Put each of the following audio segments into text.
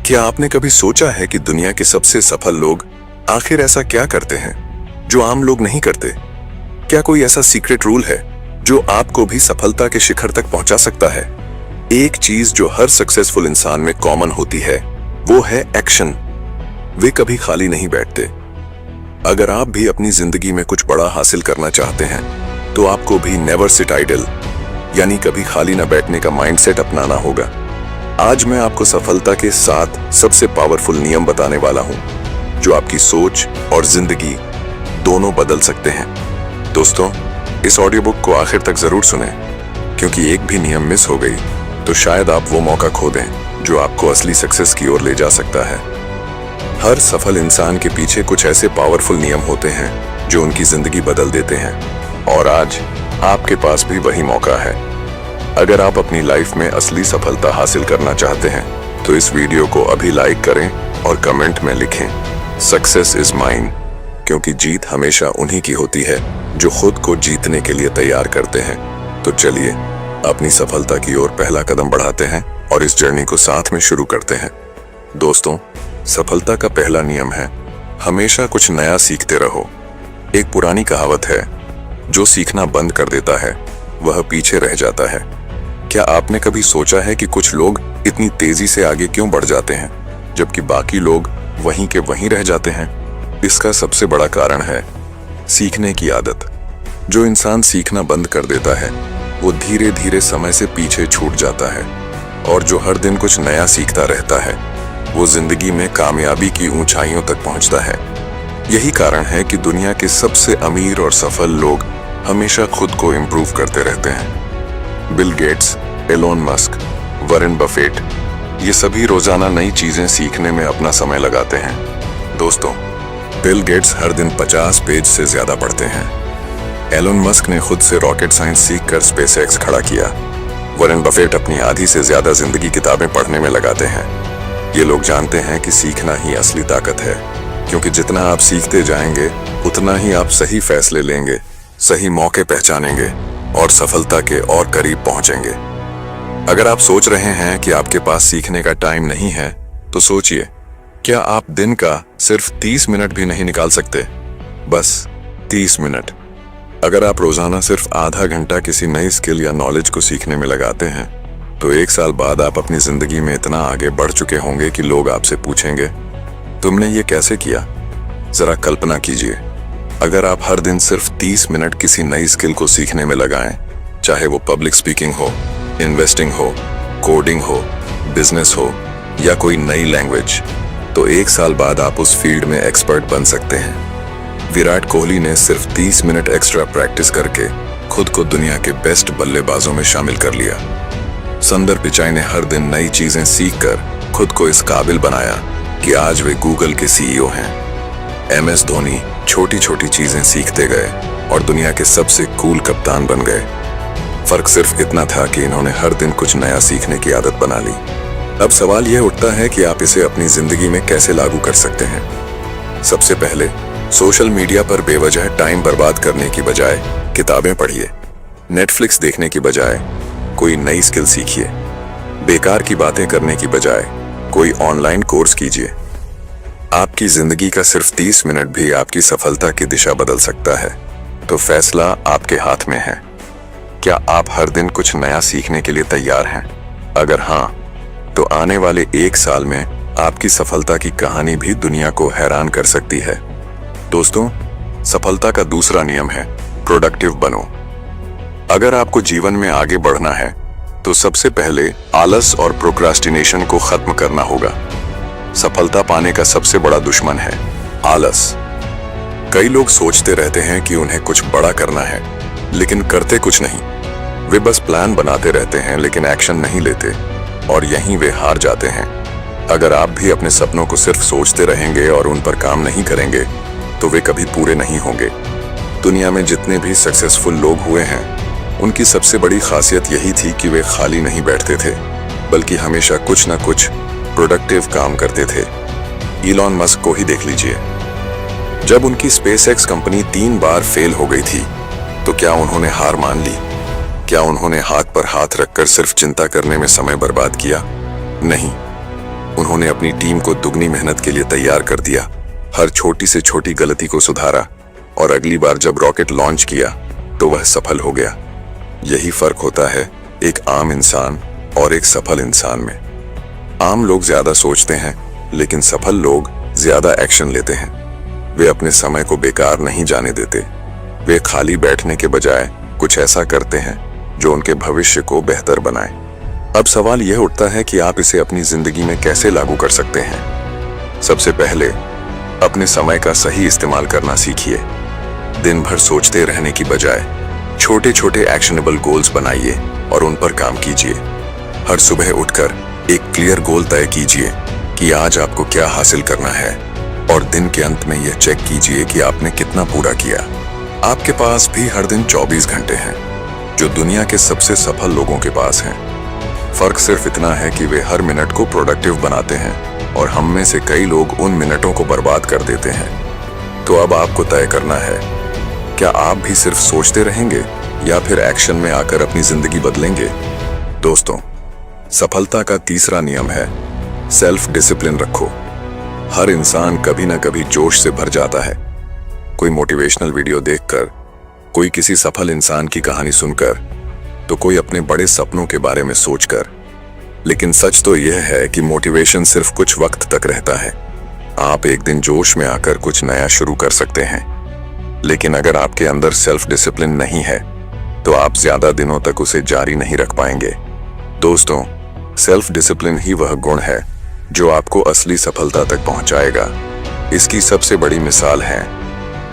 क्या आपने कभी सोचा है कि दुनिया के सबसे सफल लोग आखिर ऐसा क्या करते हैं जो आम लोग नहीं करते? क्या कोई ऐसा सीक्रेट रूल है जो आपको भी सफलता के शिखर तक पहुंचा सकता है? एक चीज जो हर सक्सेसफुल इंसान में कॉमन होती है वो है एक्शन। वे कभी खाली नहीं बैठते। अगर आप भी अपनी जिंदगी में कुछ बड़ा हासिल करना चाहते हैं तो आपको भी नेवर सिट आइडल यानी कभी खाली न बैठने का माइंडसेट अपनाना होगा। आज मैं आपको सफलता के 7 सबसे पावरफुल नियम बताने वाला हूं जो आपकी सोच और जिंदगी दोनों बदल सकते हैं। दोस्तों, इस ऑडियो बुक को आखिर तक जरूर सुनें, क्योंकि एक भी नियम मिस हो गई तो शायद आप वो मौका खो दें जो आपको असली सक्सेस की ओर ले जा सकता है। हर सफल इंसान के पीछे कुछ ऐसे पावरफुल नियम होते हैं जो उनकी जिंदगी बदल देते हैं, और आज आपके पास भी वही मौका है। अगर आप अपनी लाइफ में असली सफलता हासिल करना चाहते हैं तो इस वीडियो को अभी लाइक करें और कमेंट में लिखें, सक्सेस इज माइन, क्योंकि जीत हमेशा उन्हीं की होती है जो खुद को जीतने के लिए तैयार करते हैं। तो चलिए अपनी सफलता की ओर पहला कदम बढ़ाते हैं और इस जर्नी को साथ में शुरू करते हैं। दोस्तों, सफलता का पहला नियम है हमेशा कुछ नया सीखते रहो। एक पुरानी कहावत है, जो सीखना बंद कर देता है वह पीछे रह जाता है। क्या आपने कभी सोचा है कि कुछ लोग इतनी तेजी से आगे क्यों बढ़ जाते हैं जबकि बाकी लोग वहीं के वहीं रह जाते हैं? इसका सबसे बड़ा कारण है सीखने की आदत। जो इंसान सीखना बंद कर देता है वो धीरे धीरे समय से पीछे छूट जाता है, और जो हर दिन कुछ नया सीखता रहता है वो जिंदगी में कामयाबी की ऊंचाइयों तक पहुंचता है। यही कारण है कि दुनिया के सबसे अमीर और सफल लोग हमेशा खुद को इम्प्रूव करते रहते हैं। Bill Gates, Elon Musk, Warren Buffett, ये सभी रोजाना नई चीजें सीखने में अपना समय लगाते हैं। दोस्तों, बिल गेट्स हर दिन 50 पेज से ज्यादा पढ़ते हैं। एलोन मस्क ने खुद से रॉकेट साइंस सीखकर स्पेसएक्स खड़ा किया। वॉरेन बफेट अपनी आधी से ज्यादा जिंदगी किताबें पढ़ने में लगाते हैं। ये लोग जानते हैं कि सीखना ही असली ताकत है, क्योंकि जितना आप सीखते जाएंगे उतना ही आप सही फैसले लेंगे, सही मौके पहचानेंगे और सफलता के और करीब पहुंचेंगे। अगर आप सोच रहे हैं कि आपके पास सीखने का टाइम नहीं है तो सोचिए, क्या आप दिन का सिर्फ 30 मिनट भी नहीं निकाल सकते? बस 30 मिनट। अगर आप रोजाना सिर्फ आधा घंटा किसी नई स्किल या नॉलेज को सीखने में लगाते हैं तो 1 साल बाद आप अपनी जिंदगी में इतना आगे बढ़ चुके होंगे कि लोग आपसे पूछेंगे, तुमने ये कैसे किया? जरा कल्पना कीजिए, अगर आप हर दिन सिर्फ 30 मिनट किसी नई स्किल को सीखने में लगाएं, चाहे वो पब्लिक स्पीकिंग हो, इन्वेस्टिंग हो, कोडिंग हो, बिजनेस हो या कोई नई लैंग्वेज, तो 1 साल बाद आप उस फील्ड में एक्सपर्ट बन सकते हैं। विराट कोहली ने सिर्फ 30 मिनट एक्स्ट्रा प्रैक्टिस करके खुद को दुनिया के बेस्ट बल्लेबाजों में शामिल कर लिया। सुंदर पिचाई ने हर दिन नई चीजें सीखकर खुद को इस काबिल बनाया कि आज वे गूगल के सीईओ हैं। MS धोनी छोटी छोटी चीजें सीखते गए और दुनिया के सबसे कूल कप्तान बन गए। फर्क सिर्फ इतना था कि इन्होंने हर दिन कुछ नया सीखने की आदत बना ली। अब सवाल यह उठता है कि आप इसे अपनी जिंदगी में कैसे लागू कर सकते हैं। सबसे पहले, सोशल मीडिया पर बेवजह टाइम बर्बाद करने की बजाय किताबें पढ़िए। नेटफ्लिक्स देखने की बजाय कोई नई स्किल सीखिए। बेकार की बातें करने की बजाय कोई ऑनलाइन कोर्स कीजिए। आपकी जिंदगी का सिर्फ 30 मिनट भी आपकी सफलता की दिशा बदल सकता है, तो फैसला आपके हाथ में है। क्या आप हर दिन कुछ नया सीखने के लिए तैयार हैं? अगर हाँ, तो आने वाले 1 साल में आपकी सफलता की कहानी भी दुनिया को हैरान कर सकती है। दोस्तों, सफलता का दूसरा नियम है प्रोडक्टिव बनो। अगर आपको जीवन में आगे बढ़ना है तो सबसे पहले आलस और प्रोक्रास्टिनेशन को खत्म करना होगा। सफलता पाने का सबसे बड़ा दुश्मन है आलस। कई लोग सोचते रहते हैं कि उन्हें कुछ बड़ा करना है, लेकिन करते कुछ नहीं। वे बस प्लान बनाते रहते हैं लेकिन एक्शन नहीं लेते, और यहीं वे हार जाते हैं। अगर आप भी अपने सपनों को सिर्फ सोचते रहेंगे और उन पर काम नहीं करेंगे तो वे कभी पूरे नहीं होंगे। दुनिया में जितने भी सक्सेसफुल लोग हुए हैं, उनकी सबसे बड़ी खासियत यही थी कि वे खाली नहीं बैठते थे, बल्कि हमेशा कुछ ना कुछ प्रोडक्टिव काम करते थे। इलॉन मस्क को ही देख लीजिए। जब उनकी स्पेसएक्स कंपनी 3 बार फेल हो गई थी तो क्या उन्होंने हार मान ली? क्या उन्होंने हाथ पर हाथ रखकर सिर्फ चिंता करने में समय बर्बाद किया? नहीं, उन्होंने अपनी टीम को दुगनी मेहनत के लिए तैयार कर दिया, हर छोटी से छोटी गलती को सुधारा और अगली बार जब रॉकेट लॉन्च किया तो वह सफल हो गया। यही फर्क होता है एक आम इंसान और एक सफल इंसान में। आम लोग ज्यादा सोचते हैं, लेकिन सफल लोग ज्यादा एक्शन लेते हैं। वे अपने समय को बेकार नहीं जाने देते। वे खाली बैठने के बजाय कुछ ऐसा करते हैं जो उनके भविष्य को बेहतर बनाए। अब सवाल यह उठता है कि आप इसे अपनी जिंदगी में कैसे लागू कर सकते हैं। सबसे पहले अपने समय का सही इस्तेमाल करना सीखिए। दिन भर सोचते रहने की बजाय छोटे छोटे एक्शनेबल गोल्स बनाइए और उन पर काम कीजिए। हर सुबह उठकर एक क्लियर गोल तय कीजिए कि आज आपको क्या हासिल करना है और दिन के अंत में यह चेक कीजिए कि आपने कितना पूरा किया। आपके पास भी हर दिन 24 घंटे हैं, जो दुनिया के सबसे सफल लोगों के पास हैं। फर्क सिर्फ इतना है कि वे हर मिनट को प्रोडक्टिव बनाते हैं और हम में से कई लोग उन मिनटों को बर्बाद कर देते हैं। तो अब आपको तय करना है, क्या आप भी सिर्फ सोचते रहेंगे या फिर एक्शन में आकर अपनी जिंदगी बदलेंगे। दोस्तों, सफलता का तीसरा नियम है सेल्फ डिसिप्लिन रखो। हर इंसान कभी ना कभी जोश से भर जाता है। कोई मोटिवेशनल वीडियो देखकर, कोई किसी सफल इंसान की कहानी सुनकर, तो कोई अपने बड़े सपनों के बारे में सोचकर। लेकिन सच तो यह है कि मोटिवेशन सिर्फ कुछ वक्त तक रहता है। आप एक दिन जोश में आकर कुछ नया शुरू कर सकते हैं, लेकिन अगर आपके अंदर सेल्फ डिसिप्लिन नहीं है तो आप ज्यादा दिनों तक उसे जारी नहीं रख पाएंगे। दोस्तों, सेल्फ डिसिप्लिन ही वह गुण है जो आपको असली सफलता तक पहुंचाएगा। इसकी सबसे बड़ी मिसाल है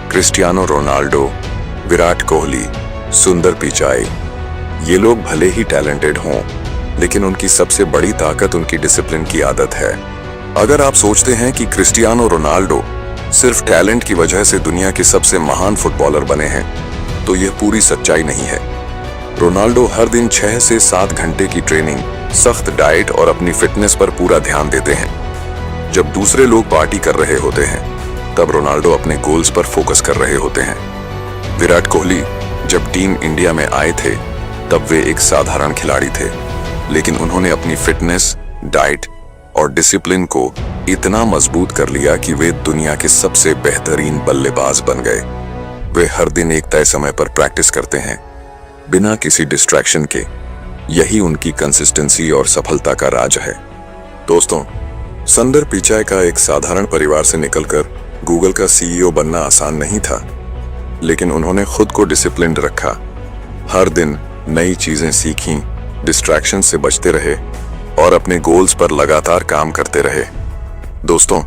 क्रिस्टियानो रोनाल्डो, विराट कोहली, सुंदर पिचाई। ये लोग भले ही टैलेंटेड हों, लेकिन उनकी सबसे बड़ी ताकत उनकी डिसिप्लिन की आदत है। अगर आप सोचते हैं कि क्रिस्टियानो रोनाल्डो सिर्फ टैलेंट की वजह से दुनिया के सबसे महान फुटबॉलर बने हैं, तो यह पूरी सच्चाई नहीं है। रोनाल्डो हर दिन 6 से 7 घंटे की ट्रेनिंग, सख्त डाइट और अपनी फिटनेस पर पूरा ध्यान देते हैं। जब दूसरे लोग पार्टी कर रहे होते हैं, तब रोनाल्डो अपने गोल्स पर फोकस कर रहे होते हैं। विराट कोहली जब टीम इंडिया में आए थे, तब वे एक साधारण खिलाड़ी थे, लेकिन उन्होंने अपनी फिटनेस, डाइट और डिसिप्लिन को इतना मजबूत कर लिया कि वे दुनिया के सबसे बेहतरीन बल्लेबाज बन गए। वे हर दिन एक तय समय पर प्रैक्टिस करते हैं, बिना किसी डिस्ट्रैक्शन के। यही उनकी कंसिस्टेंसी और सफलता का राज है। दोस्तों, सुंदर पिचाई का एक साधारण परिवार से निकलकर गूगल का सीईओ बनना आसान नहीं था, लेकिन उन्होंने खुद को डिसिप्लिन्ड रखा। हर दिन नई चीजें सीखीं, डिस्ट्रैक्शन से बचते रहे और अपने गोल्स पर लगातार काम करते रहे। दोस्तों,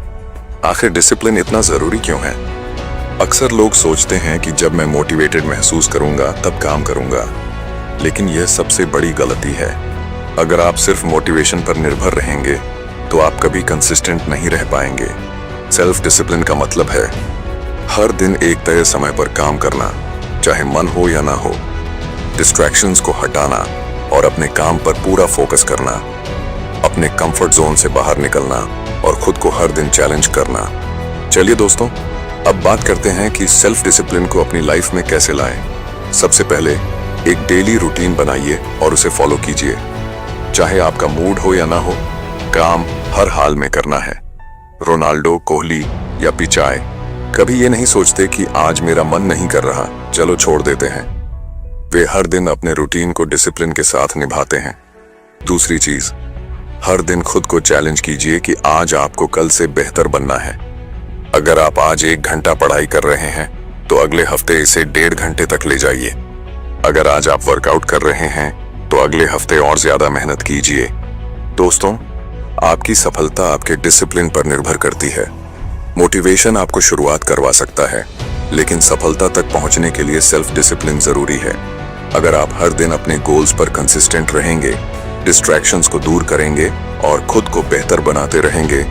आखिर डिसिप्लिन इतना जरूरी क्यों है? अक्सर लोग सोचते हैं कि जब मैं मोटिवेटेड महसूस करूंगा तब काम करूंगा, लेकिन यह सबसे बड़ी गलती है। अगर आप सिर्फ मोटिवेशन पर निर्भर रहेंगे तो आप कभी कंसिस्टेंट नहीं रह पाएंगे। सेल्फ डिसिप्लिन का मतलब है हर दिन एक तय समय पर काम करना, चाहे मन हो या ना हो। डिस्ट्रैक्शंस को हटाना और अपने काम पर पूरा फोकस करना, अपने कंफर्ट जोन से बाहर निकलना और खुद को हर दिन चैलेंज करना। चलिए दोस्तों, अब बात करते हैं कि सेल्फ डिसिप्लिन को अपनी लाइफ में कैसे लाएं। सबसे पहले एक डेली रूटीन बनाइए और उसे फॉलो कीजिए। चाहे आपका मूड हो या ना हो, काम हर हाल में करना है। रोनाल्डो, कोहली या पिचाई कभी ये नहीं सोचते कि आज मेरा मन नहीं कर रहा, चलो छोड़ देते हैं। वे हर दिन अपने रूटीन को डिसिप्लिन के साथ निभाते हैं। दूसरी चीज, हर दिन खुद को चैलेंज कीजिए कि आज आपको कल से बेहतर बनना है। अगर आप आज 1 घंटा पढ़ाई कर रहे हैं, तो अगले हफ्ते इसे 1.5 घंटे तक ले जाइए। अगर आज आप वर्कआउट कर रहे हैं, तो अगले हफ्ते और ज्यादा मेहनत कीजिए। दोस्तों, आपकी सफलता आपके डिसिप्लिन पर निर्भर करती है। मोटिवेशन आपको शुरुआत करवा सकता है, लेकिन सफलता तक पहुंचने के लिए सेल्फ डिसिप्लिन जरूरी है। अगर आप हर दिन अपने गोल्स पर कंसिस्टेंट रहेंगे, डिस्ट्रैक्शंस को दूर करेंगे और खुद को बेहतर बनाते रहेंगे,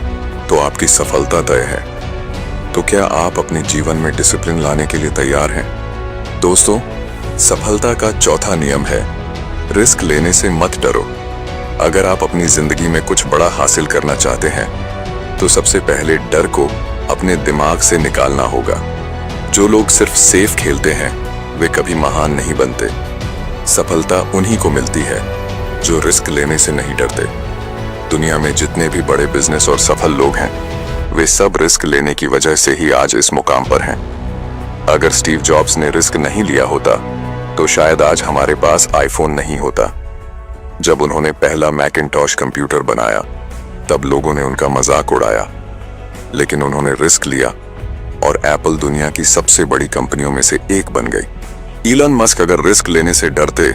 तो आपकी सफलता तय है। तो क्या आप अपने जीवन में डिसिप्लिन लाने के लिए तैयार हैं? दोस्तों, सफलता का चौथा नियम है रिस्क लेने से मत डरो। अगर आप अपनी जिंदगी में कुछ बड़ा हासिल करना चाहते हैं, तो सबसे पहले डर को अपने दिमाग से निकालना होगा। जो लोग सिर्फ सेफ खेलते हैं, वे कभी महान नहीं बनते। सफलता उन्हीं को मिलती है जो रिस्क लेने से नहीं डरते। दुनिया में जितने भी बड़े बिजनेस और सफल लोग हैं, वे सब रिस्क लेने की वजह से ही आज इस मुकाम पर हैं। अगर स्टीव जॉब्स ने रिस्क नहीं लिया होता तो शायद आज हमारे पास आईफोन नहीं होता। जब उन्होंने पहला मैकिंटॉश कंप्यूटर बनाया तब लोगों ने उनका मजाक उड़ाया, लेकिन उन्होंने रिस्क लिया और एप्पल दुनिया की सबसे बड़ी कंपनियों में से एक बन गई। इलन मस्क अगर रिस्क लेने से डरते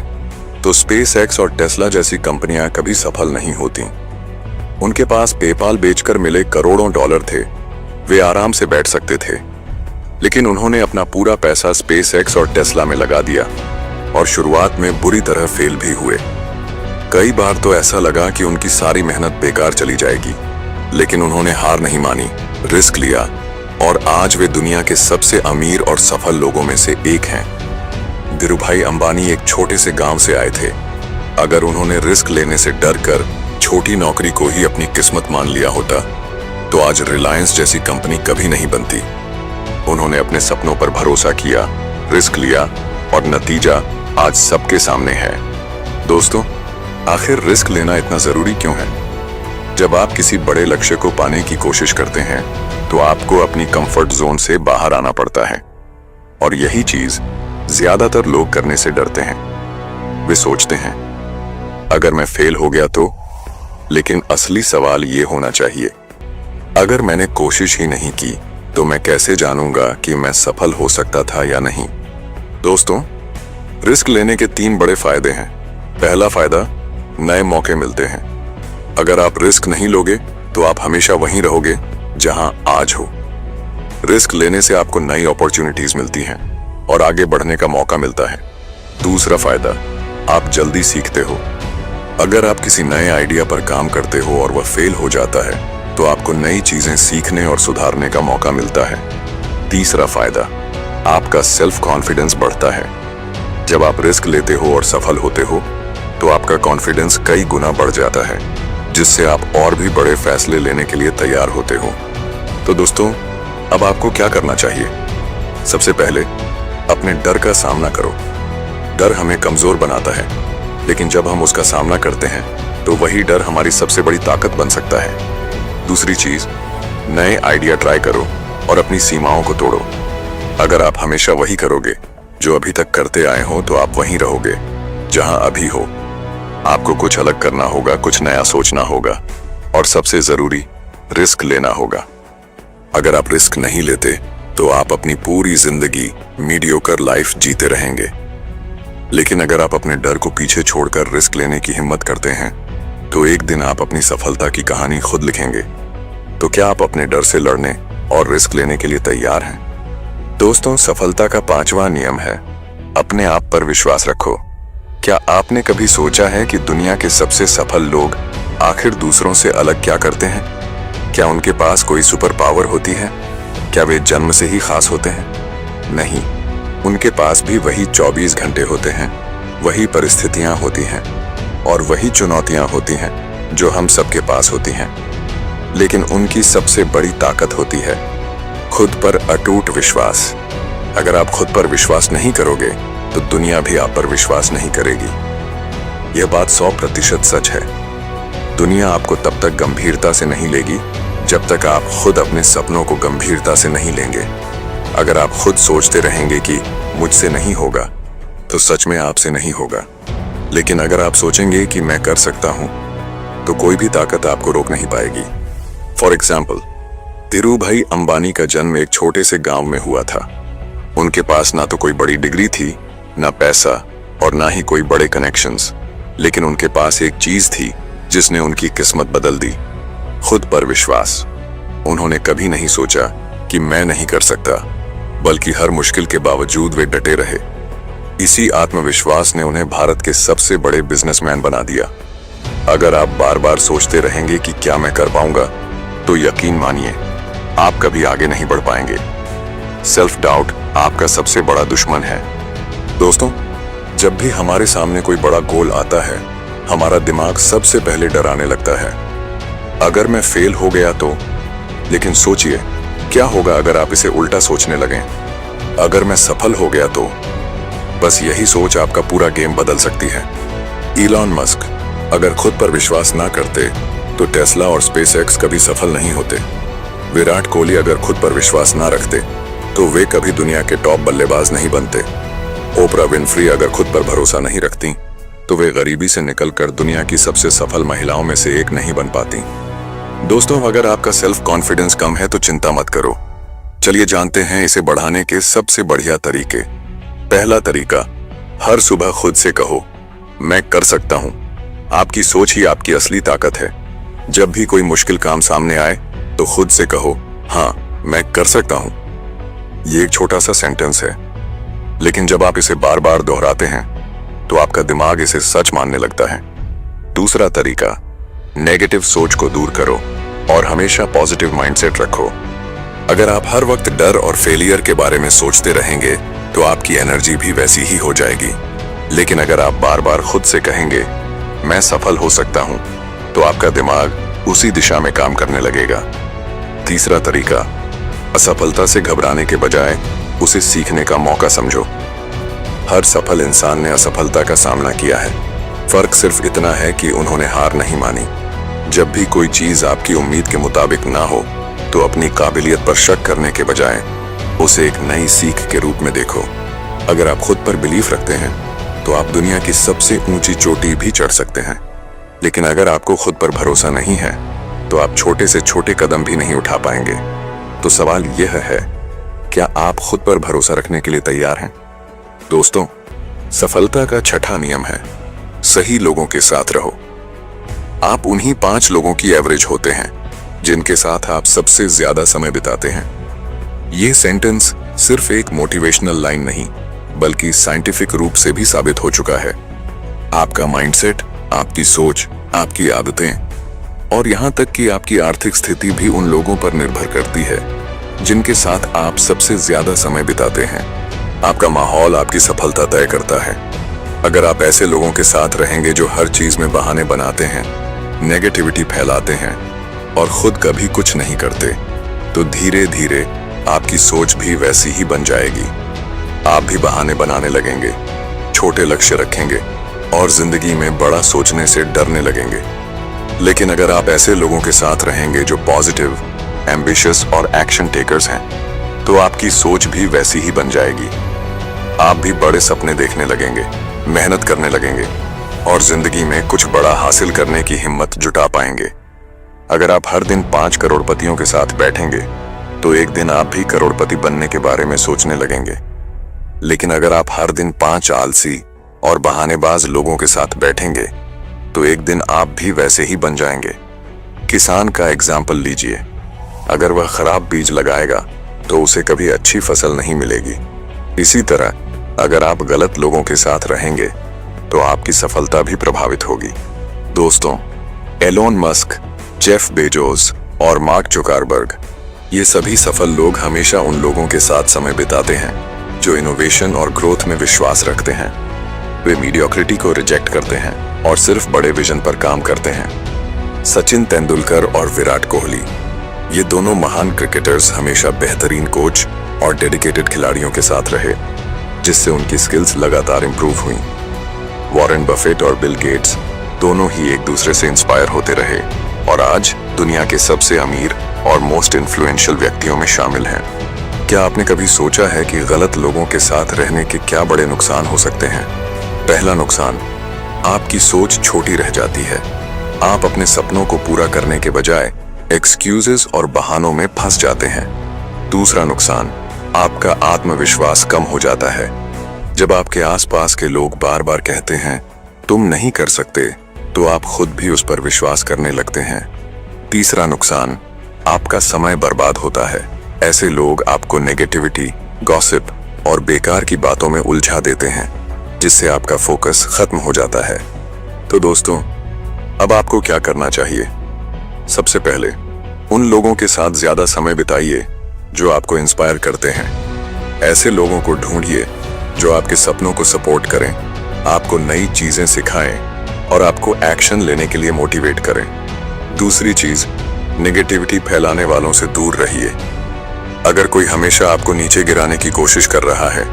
तो स्पेस एक्स और टेस्ला जैसी कंपनियां कभी सफल नहीं होती। उनके पास पेपाल बेचकर मिले करोड़ों डॉलर थे, वे आराम से बैठ सकते थे, लेकिन उन्होंने अपना पूरा पैसा स्पेस एक्स और टेस्ला में लगा दिया और शुरुआत में बुरी तरह फेल भी हुए। कई बार तो ऐसा लगा कि उनकी सारी मेहनत बेकार चली जाएगी, लेकिन उन्होंने हार नहीं मानी, रिस्क लिया और आज वे दुनिया के सबसे अमीर और सफल लोगों में से एक हैं। धीरूभाई अंबानी एक छोटे से गांव से आए थे। अगर उन्होंने रिस्क लेने से डरकर छोटी नौकरी को ही अपनी किस्मत मान लिया होता तो आज रिलायंस जैसी कंपनी कभी नहीं बनती। उन्होंने अपने सपनों पर भरोसा किया, रिस्क लिया और नतीजा आज सबके सामने है। दोस्तों, आखिर रिस्क लेना इतना जरूरी क्यों है? जब आप किसी बड़े लक्ष्य को पाने की कोशिश करते हैं तो आपको अपनी कंफर्ट जोन से बाहर आना पड़ता है, और यही चीज ज्यादातर लोग करने से डरते हैं। वे सोचते हैं अगर मैं फेल हो गया तो, लेकिन असली सवाल ये होना चाहिए, अगर मैंने कोशिश ही नहीं की तो मैं कैसे जानूंगा कि मैं सफल हो सकता था या नहीं? दोस्तों, रिस्क लेने के 3 बड़े फायदे हैं। पहला फायदा, नए मौके मिलते हैं। अगर आप रिस्क नहीं लोगे तो आप हमेशा वहीं रहोगे जहां आज हो। रिस्क लेने से आपको नई अपॉर्चुनिटीज मिलती हैं और आगे बढ़ने का मौका मिलता है। दूसरा फायदा, आप जल्दी सीखते हो। अगर आप किसी नए आइडिया पर काम करते हो और वह फेल हो जाता है तो आपको नई चीजें सीखने और सुधारने का मौका मिलता है। तीसरा फायदा, आपका सेल्फ कॉन्फिडेंस बढ़ता है। जब आप रिस्क लेते हो और सफल होते हो तो आपका कॉन्फिडेंस कई गुना बढ़ जाता है, जिससे आप और भी बड़े फैसले लेने के लिए तैयार होते हो। तो दोस्तों, अब आपको क्या करना चाहिए? सबसे पहले अपने डर का सामना करो। डर हमें कमजोर बनाता है, लेकिन जब हम उसका सामना करते हैं तो वही डर हमारी सबसे बड़ी ताकत बन सकता है। दूसरी चीज, नए आइडिया ट्राई करो और अपनी सीमाओं को तोड़ो। अगर आप हमेशा वही करोगे जो अभी तक करते आए हो तो आप वहीं रहोगे जहां अभी हो। आपको कुछ अलग करना होगा, कुछ नया सोचना होगा और सबसे जरूरी, रिस्क लेना होगा। अगर आप रिस्क नहीं लेते तो आप अपनी पूरी जिंदगी मीडियोकर लाइफ जीते रहेंगे, लेकिन अगर आप अपने डर को पीछे छोड़कर रिस्क लेने की हिम्मत करते हैं तो एक दिन आप अपनी सफलता की कहानी खुद लिखेंगे। तो क्या आप अपने डर से लड़ने और रिस्क लेने के लिए तैयार हैं? दोस्तों, सफलता का 5वां नियम है, अपने आप पर विश्वास रखो। क्या आपने कभी सोचा है कि दुनिया के सबसे सफल लोग आखिर दूसरों से अलग क्या करते हैं? क्या उनके पास कोई सुपर पावर होती है? क्या वे जन्म से ही खास होते हैं? नहीं, उनके पास भी वही 24 घंटे होते हैं, वही परिस्थितियां होती हैं और वही चुनौतियां होती हैं जो हम सबके पास होती हैं। लेकिन उनकी सबसे बड़ी ताकत होती है खुद पर अटूट विश्वास। अगर आप खुद पर विश्वास नहीं करोगे तो दुनिया भी आप पर विश्वास नहीं करेगी। यह बात 100% सच है। दुनिया आपको तब तक गंभीरता से नहीं लेगी जब तक आप खुद अपने सपनों को गंभीरता से नहीं लेंगे। अगर आप खुद सोचते रहेंगे कि मुझसे नहीं होगा तो सच में आपसे नहीं होगा, लेकिन अगर आप सोचेंगे कि मैं कर सकता हूं तो कोई भी ताकत आपको रोक नहीं पाएगी। फॉर एग्जाम्पल, धीरूभाई अंबानी का जन्म एक छोटे से गांव में हुआ था। उनके पास ना तो कोई बड़ी डिग्री थी, ना पैसा और ना ही कोई बड़े कनेक्शंस, लेकिन उनके पास एक चीज थी जिसने उनकी किस्मत बदल दी, खुद पर विश्वास। उन्होंने कभी नहीं सोचा कि मैं नहीं कर सकता, बल्कि हर मुश्किल के बावजूद वे डटे रहे। इसी आत्मविश्वास ने उन्हें भारत के सबसे बड़े बिजनेसमैन बना दिया। अगर आप बार बार सोचते रहेंगे कि क्या मैं कर पाऊंगा, तो यकीन मानिए आप कभी आगे नहीं बढ़ पाएंगे। सेल्फ डाउट आपका सबसे बड़ा दुश्मन है। दोस्तों, जब भी हमारे सामने कोई बड़ा गोल आता है, हमारा दिमाग सबसे पहले डराने लगता है। अगर मैं फेल हो गया तो, लेकिन सोचिए क्या होगा अगर आप इसे उल्टा सोचने लगें, अगर मैं सफल हो गया तो। बस यही सोच आपका पूरा गेम बदल सकती है। इलॉन मस्क अगर खुद पर विश्वास ना करते तो टेस्ला और स्पेसएक्स कभी सफल नहीं होते। विराट कोहली अगर खुद पर विश्वास ना रखते तो वे कभी दुनिया के टॉप बल्लेबाज नहीं बनते। ओपरा विनफ्री अगर खुद पर भरोसा नहीं रखती तो वे गरीबी से निकलकर दुनिया की सबसे सफल महिलाओं में से एक नहीं बन पाती। दोस्तों, अगर आपका सेल्फ कॉन्फिडेंस कम है तो चिंता मत करो। चलिए जानते हैं इसे बढ़ाने के सबसे बढ़िया तरीके। पहला तरीका, हर सुबह खुद से कहो, मैं कर सकता हूं। आपकी सोच ही आपकी असली ताकत है। जब भी कोई मुश्किल काम सामने आए तो खुद से कहो, हाँ मैं कर सकता हूं। ये एक छोटा सा सेंटेंस है, लेकिन जब आप इसे बार बार दोहराते हैं तो आपका दिमाग इसे सच मानने लगता है। दूसरा तरीका, नेगेटिव सोच को दूर करो और हमेशा पॉजिटिव माइंडसेट रखो। अगर आप हर वक्त डर और फेलियर के बारे में सोचते रहेंगे तो आपकी एनर्जी भी वैसी ही हो जाएगी। लेकिन अगर आप बार बार खुद से कहेंगे, मैं सफल हो सकता हूं, तो आपका दिमाग उसी दिशा में काम करने लगेगा। तीसरा तरीका, असफलता से घबराने के बजाय उसे सीखने का मौका समझो। हर सफल इंसान ने असफलता का सामना किया है। फर्क सिर्फ इतना है कि उन्होंने हार नहीं मानी। जब भी कोई चीज आपकी उम्मीद के मुताबिक ना हो तो अपनी काबिलियत पर शक करने के बजाय उसे एक नई सीख के रूप में देखो। अगर आप खुद पर बिलीफ रखते हैं तो आप दुनिया की सबसे ऊंची चोटी भी चढ़ सकते हैं। लेकिन अगर आपको खुद पर भरोसा नहीं है तो आप छोटे से छोटे कदम भी नहीं उठा पाएंगे। तो सवाल यह है, क्या आप खुद पर भरोसा रखने के लिए तैयार हैं? दोस्तों, सफलता का छठा नियम है, सही लोगों के साथ रहो। आप उन्हीं 5 लोगों की एवरेज होते हैं जिनके साथ आप सबसे ज्यादा समय बिताते हैं। यह सेंटेंस सिर्फ एक मोटिवेशनल लाइन नहीं, बल्कि साइंटिफिक रूप से भी साबित हो चुका है। आपका माइंडसेट, आपकी सोच, आपकी आदतें और यहां तक कि आपकी आर्थिक स्थिति भी उन लोगों पर निर्भर करती है जिनके साथ आप सबसे ज्यादा समय बिताते हैं। आपका माहौल आपकी सफलता तय करता है। अगर आप ऐसे लोगों के साथ रहेंगे जो हर चीज में बहाने बनाते हैं, नेगेटिविटी फैलाते हैं और खुद कभी कुछ नहीं करते, तो धीरे धीरे आपकी सोच भी वैसी ही बन जाएगी। आप भी बहाने बनाने लगेंगे, छोटे लक्ष्य रखेंगे और जिंदगी में बड़ा सोचने से डरने लगेंगे। लेकिन अगर आप ऐसे लोगों के साथ रहेंगे जो पॉजिटिव, एम्बिशियस और एक्शन टेकर्स हैं, तो आपकी सोच भी वैसी ही बन जाएगी। आप भी बड़े सपने देखने लगेंगे, मेहनत करने लगेंगे और जिंदगी में कुछ बड़ा हासिल करने की हिम्मत जुटा पाएंगे। अगर आप हर दिन 5 करोड़पतियों के साथ बैठेंगे तो एक दिन आप भी करोड़पति बनने के बारे में सोचने लगेंगे। लेकिन अगर आप हर दिन 5 आलसी और बहानेबाज लोगों के साथ बैठेंगे तो एक दिन आप भी वैसे ही बन जाएंगे। किसान का एग्जाम्पल लीजिए। अगर वह खराब बीज लगाएगा तो उसे कभी अच्छी फसल नहीं मिलेगी। इसी तरह अगर आप गलत लोगों के साथ रहेंगे तो आपकी सफलता भी प्रभावित होगी। दोस्तों, एलोन मस्क, जेफ बेजोस और मार्क जुकरबर्ग, ये सभी सफल लोग हमेशा उन लोगों के साथ समय बिताते हैं जो इनोवेशन और ग्रोथ में विश्वास रखते हैं। वे मीडियोक्रिटी को रिजेक्ट करते हैं और सिर्फ बड़े विजन पर काम करते हैं। सचिन तेंदुलकर और विराट कोहली, ये दोनों महान क्रिकेटर्स हमेशा बेहतरीन कोच और डेडिकेटेड खिलाड़ियों के साथ रहे, जिससे उनकी स्किल्स लगातार इंप्रूव हुई। वॉरेन बफेट और बिल गेट्स दोनों ही एक दूसरे से इंस्पायर होते रहे और आज दुनिया के सबसे अमीर और मोस्ट इन्फ्लुएंशियल व्यक्तियों में शामिल हैं। क्या आपने कभी सोचा है कि गलत लोगों के साथ रहने के क्या बड़े नुकसान हो सकते हैं? पहला नुकसान, आपकी सोच छोटी रह जाती है। आप अपने सपनों को पूरा करने के बजाय एक्सक्यूजेस और बहानों में फंस जाते हैं। दूसरा नुकसान, आपका आत्मविश्वास कम हो जाता है। जब आपके आसपास के लोग बार बार कहते हैं तुम नहीं कर सकते, तो आप खुद भी उस पर विश्वास करने लगते हैं। तीसरा नुकसान, आपका समय बर्बाद होता है। ऐसे लोग आपको नेगेटिविटी, गॉसिप और बेकार की बातों में उलझा देते हैं, जिससे आपका फोकस खत्म हो जाता है। तो दोस्तों, अब आपको क्या करना चाहिए? सबसे पहले उन लोगों के साथ ज्यादा समय बिताइए जो आपको इंस्पायर करते हैं। ऐसे लोगों को ढूंढिए जो आपके सपनों को सपोर्ट करें, आपको नई चीजें सिखाएं और आपको एक्शन लेने के लिए मोटिवेट करें। दूसरी चीज, नेगेटिविटी फैलाने वालों से दूर रहिए। अगर कोई हमेशा आपको नीचे गिराने की कोशिश कर रहा है,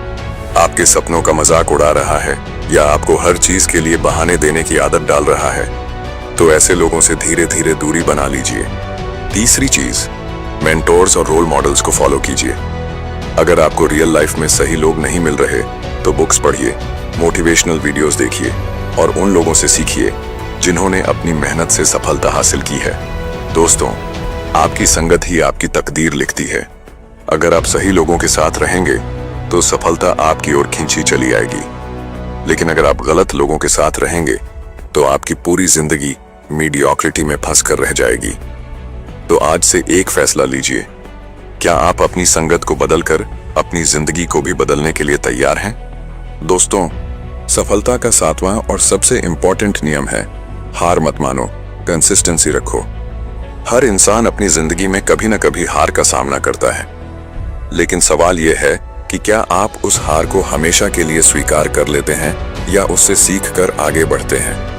आपके सपनों का मजाक उड़ा रहा है या आपको हर चीज के लिए बहाने देने की आदत डाल रहा है, तो ऐसे लोगों से धीरे धीरे दूरी बना लीजिए। तीसरी चीज, मेंटोर्स और रोल मॉडल्स को फॉलो कीजिए। अगर आपको रियल लाइफ में सही लोग नहीं मिल रहे तो बुक्स पढ़िए, मोटिवेशनल वीडियोस देखिए और उन लोगों से सीखिए जिन्होंने अपनी मेहनत से सफलता हासिल की है। दोस्तों, आपकी संगत ही आपकी तकदीर लिखती है। अगर आप सही लोगों के साथ रहेंगे तो सफलता आपकी ओर खींची चली आएगी, लेकिन अगर आप गलत लोगों के साथ रहेंगे तो आपकी पूरी जिंदगी मीडियोक्रिटी में फंस कर रह जाएगी। तो आज से एक फैसला लीजिए, क्या आप अपनी संगत को बदलकर अपनी जिंदगी को भी बदलने के लिए तैयार हैं? दोस्तों, सफलता का 7वां और सबसे इंपॉर्टेंट नियम है, हार मत मानो, कंसिस्टेंसी रखो। हर इंसान अपनी जिंदगी में कभी न कभी हार का सामना करता है, लेकिन सवाल यह है कि क्या आप उस हार को हमेशा के लिए स्वीकार कर लेते हैं या उससे सीखकर आगे बढ़ते हैं।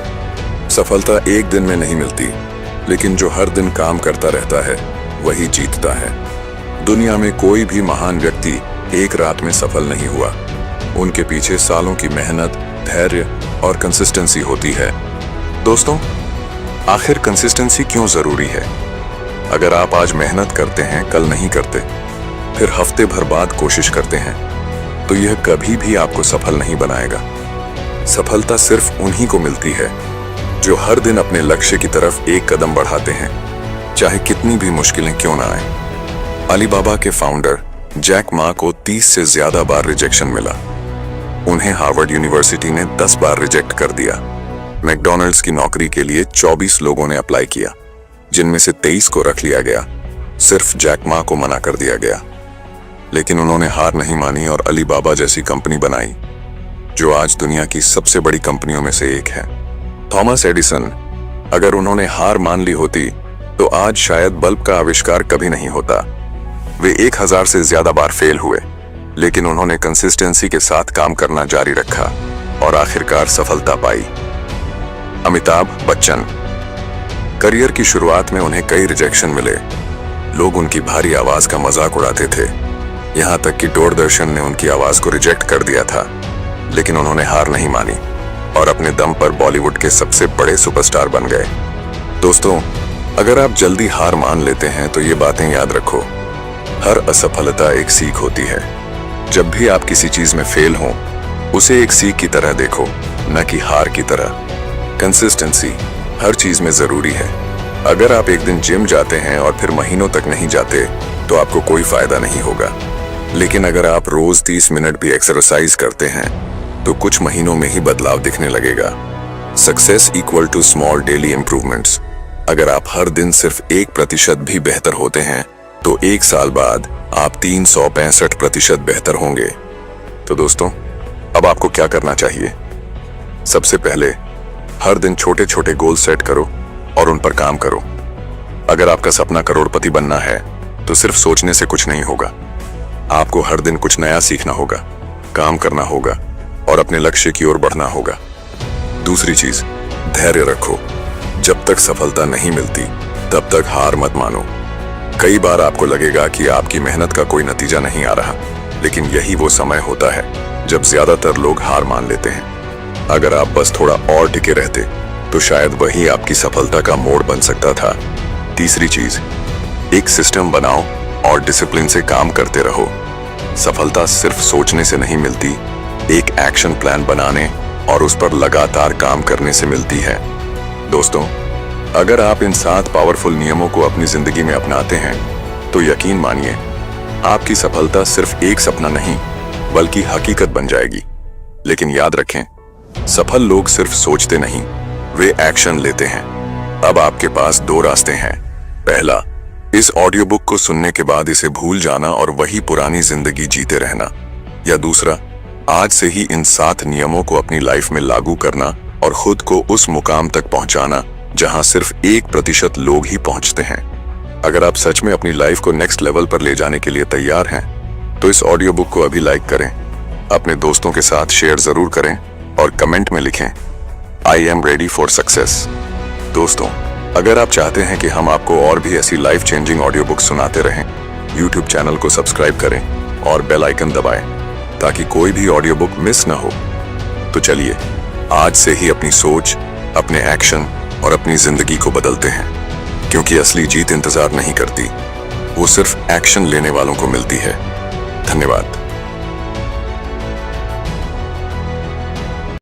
सफलता एक दिन में नहीं मिलती, लेकिन जो हर दिन काम करता रहता है वही जीतता है। दुनिया में कोई भी महान व्यक्ति एक रात में सफल नहीं हुआ। उनके पीछे सालों की मेहनत, धैर्य और कंसिस्टेंसी होती है। दोस्तों, आखिर कंसिस्टेंसी क्यों जरूरी है? अगर आप आज मेहनत करते हैं, कल नहीं करते, फिर हफ्ते भर बाद कोशिश करते हैं, तो यह कभी भी आपको सफल नहीं बनाएगा। सफलता सिर्फ उन्हीं को मिलती है जो हर दिन अपने लक्ष्य की तरफ एक कदम बढ़ाते हैं, चाहे कितनी भी मुश्किलें क्यों ना आए। अलीबाबा के फाउंडर जैक मा को 30 से ज्यादा बार रिजेक्शन मिला। उन्हें हार्वर्ड यूनिवर्सिटी ने 10 बार रिजेक्ट कर दिया। मैकडॉनल्ड्स की नौकरी के लिए 24 लोगों ने अप्लाई किया, जिनमें से 23 को रख लिया गया। सिर्फ जैक मा को मना कर दिया गया, लेकिन उन्होंने हार नहीं मानी और अलीबाबा जैसी कंपनी बनाई, जो आज दुनिया की सबसे बड़ी कंपनियों में से एक है। थॉमस एडिसन, अगर उन्होंने हार मान ली होती तो आज शायद बल्ब का आविष्कार कभी नहीं होता। वे 1000 से ज्यादा बार फेल हुए, लेकिन उन्होंने कंसिस्टेंसी के साथ काम करना जारी रखा और आखिरकार सफलता पाई। अमिताभ बच्चन, करियर की शुरुआत में उन्हें कई रिजेक्शन मिले। लोग उनकी भारी आवाज का मजाक उड़ाते थे, यहां तक कि दूरदर्शन ने उनकी आवाज को रिजेक्ट कर दिया था, लेकिन उन्होंने हार नहीं मानी और अपने दम पर बॉलीवुड के सबसे बड़े सुपरस्टार बन गए। दोस्तों, अगर आप जल्दी हार मान लेते हैं तो ये बातें याद रखो, हर असफलता एक सीख होती है। जब भी आप किसी चीज में फेल हो, उसे एक सीख की तरह देखो, न कि हार की तरह। कंसिस्टेंसी हर चीज में जरूरी है। अगर आप एक दिन जिम जाते हैं और फिर महीनों तक नहीं जाते तो आपको कोई फायदा नहीं होगा, लेकिन अगर आप रोज 30 मिनट भी एक्सरसाइज करते हैं तो कुछ महीनों में ही बदलाव दिखने लगेगा। Success equal to small daily improvements. अगर आप हर दिन सिर्फ 1% भी बेहतर होते हैं तो 1 साल बाद आप 365% बेहतर होंगे। तो दोस्तों, अब आपको क्या करना चाहिए? सबसे पहले हर दिन छोटे छोटे गोल सेट करो और उन पर काम करो। अगर आपका सपना करोड़पति बनना है तो सिर्फ सोचने से कुछ नहीं होगा। आपको हर दिन कुछ नया सीखना होगा, काम करना होगा और अपने लक्ष्य की ओर बढ़ना होगा। दूसरी चीज, धैर्य रखो। जब तक सफलता नहीं मिलती तब तक हार मत मानो। कई बार आपको लगेगा कि आपकी मेहनत का कोई नतीजा नहीं आ रहा, लेकिन यही वो समय होता है जब ज्यादातर लोग हार मान लेते हैं। अगर आप बस थोड़ा और टिके रहते तो शायद वही आपकी सफलता का मोड़ बन सकता था। तीसरी चीज, एक सिस्टम बनाओ और डिसिप्लिन से काम करते रहो। सफलता सिर्फ सोचने से नहीं मिलती, एक एक्शन प्लान बनाने और उस पर लगातार काम करने से मिलती है। दोस्तों, अगर आप इन 7 पावरफुल नियमों को अपनी जिंदगी में अपनाते हैं तो यकीन मानिए, आपकी सफलता सिर्फ एक सपना नहीं बल्कि हकीकत बन जाएगी। लेकिन याद रखें, सफल लोग सिर्फ सोचते नहीं, वे एक्शन लेते हैं। अब आपके पास 2 रास्ते हैं। पहला, इस ऑडियो बुक को सुनने के बाद इसे भूल जाना और वही पुरानी जिंदगी जीते रहना, या दूसरा, आज से ही इन 7 नियमों को अपनी लाइफ में लागू करना और खुद को उस मुकाम तक पहुंचाना जहां सिर्फ 1% लोग ही पहुंचते हैं। अगर आप सच में अपनी लाइफ को नेक्स्ट लेवल पर ले जाने के लिए तैयार हैं तो इस ऑडियो बुक को अभी लाइक करें, अपने दोस्तों के साथ शेयर जरूर करें और कमेंट में लिखें, I am ready for success. दोस्तों, अगर आप चाहते हैं कि हम आपको और भी ऐसी लाइफ चेंजिंग ऑडियो बुक सुनाते रहें, यूट्यूब चैनल को सब्सक्राइब करें और बेल आइकन दबाएं ताकि कोई भी ऑडियो बुक मिस ना हो। तो चलिए, आज से ही अपनी सोच, अपने एक्शन और अपनी जिंदगी को बदलते हैं, क्योंकि असली जीत इंतजार नहीं करती, वो सिर्फ एक्शन लेने वालों को मिलती है। धन्यवाद।